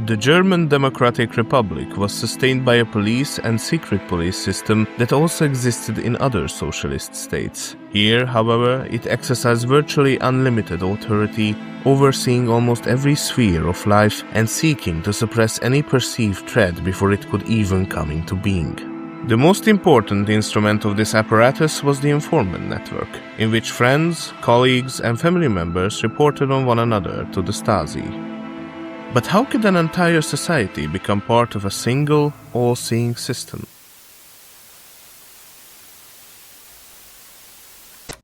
The German Democratic Republic was sustained by a police and secret police system that also existed in other socialist states. Here, however, it exercised virtually unlimited authority, overseeing almost every sphere of life and seeking to suppress any perceived threat before it could even come into being. The most important instrument of this apparatus was the informant network, in which friends, colleagues, and family members reported on one another to the Stasi. But how could an entire society become part of a single, all-seeing system?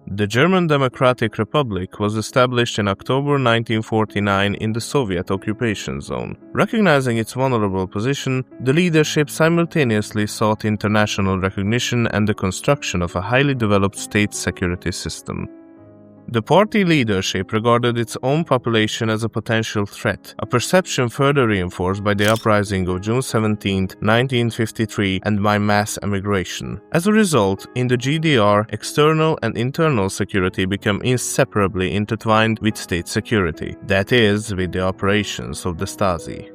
The German Democratic Republic was established in October 1949 in the Soviet occupation zone. Recognizing its vulnerable position, the leadership simultaneously sought international recognition and the construction of a highly developed state security system. The party leadership regarded its own population as a potential threat, a perception further reinforced by the uprising of June 17, 1953 and by mass emigration. As a result, in the GDR, external and internal security became inseparably intertwined with state security, that is, with the operations of the Stasi.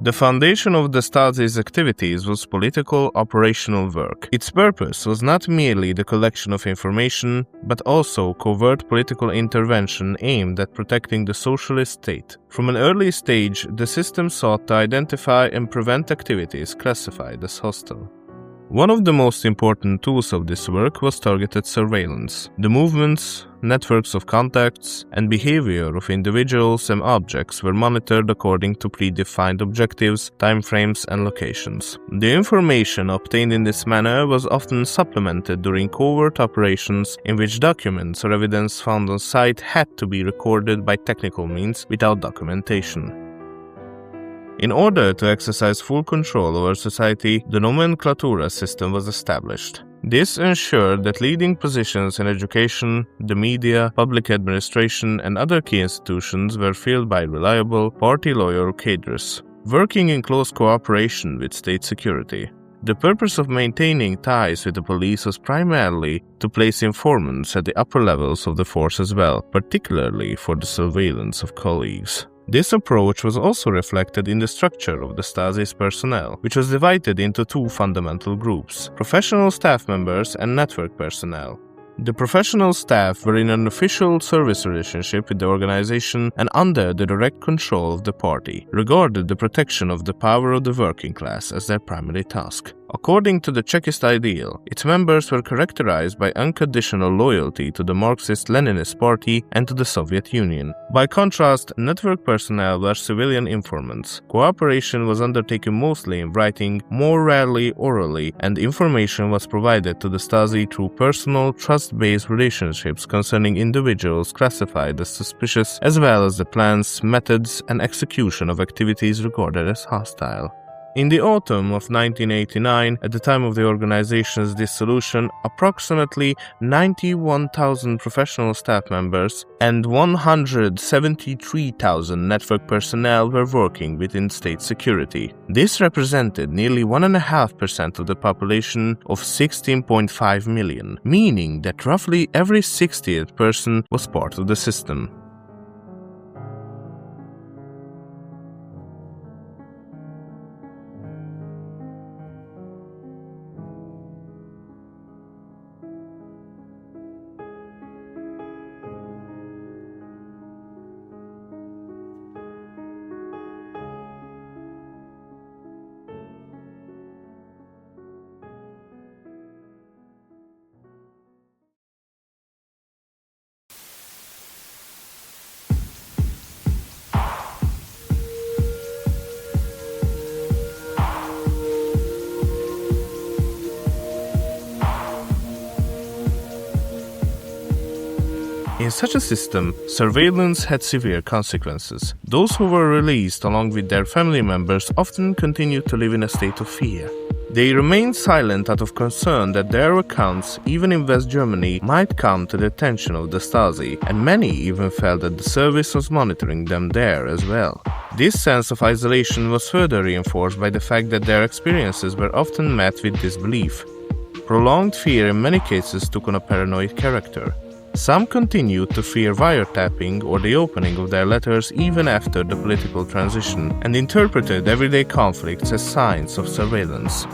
The foundation of the Stasi's activities was political operational work. Its purpose was not merely the collection of information, but also covert political intervention aimed at protecting the socialist state. From an early stage, the system sought to identify and prevent activities classified as hostile. One of the most important tools of this work was targeted surveillance. The movements, networks of contacts, and behavior of individuals and objects were monitored according to predefined objectives, timeframes, and locations. The information obtained in this manner was often supplemented during covert operations in which documents or evidence found on site had to be recorded by technical means without documentation. In order to exercise full control over society, the nomenclatura system was established. This ensured that leading positions in education, the media, public administration, and other key institutions were filled by reliable, party-loyal cadres, working in close cooperation with state security. The purpose of maintaining ties with the police was primarily to place informants at the upper levels of the force as well, particularly for the surveillance of colleagues. This approach was also reflected in the structure of the Stasi's personnel, which was divided into two fundamental groups: professional staff members and network personnel. The professional staff were in an official service relationship with the organization and under the direct control of the party, regarded the protection of the power of the working class as their primary task. According to the Chekist ideal, its members were characterized by unconditional loyalty to the Marxist-Leninist Party and to the Soviet Union. By contrast, network personnel were civilian informants. Cooperation was undertaken mostly in writing, more rarely orally, and information was provided to the Stasi through personal, trust-based relationships concerning individuals classified as suspicious, as well as the plans, methods, and execution of activities regarded as hostile. In the autumn of 1989, at the time of the organization's dissolution, approximately 91,000 professional staff members and 173,000 network personnel were working within state security. This represented nearly 1.5% of the population of 16.5 million, meaning that roughly every 60th person was part of the system. In such a system, surveillance had severe consequences. Those who were released along with their family members often continued to live in a state of fear. They remained silent out of concern that their accounts, even in West Germany, might come to the attention of the Stasi, and many even felt that the service was monitoring them there as well. This sense of isolation was further reinforced by the fact that their experiences were often met with disbelief. Prolonged fear in many cases took on a paranoid character. Some continued to fear wiretapping or the opening of their letters even after the political transition, and interpreted everyday conflicts as signs of surveillance.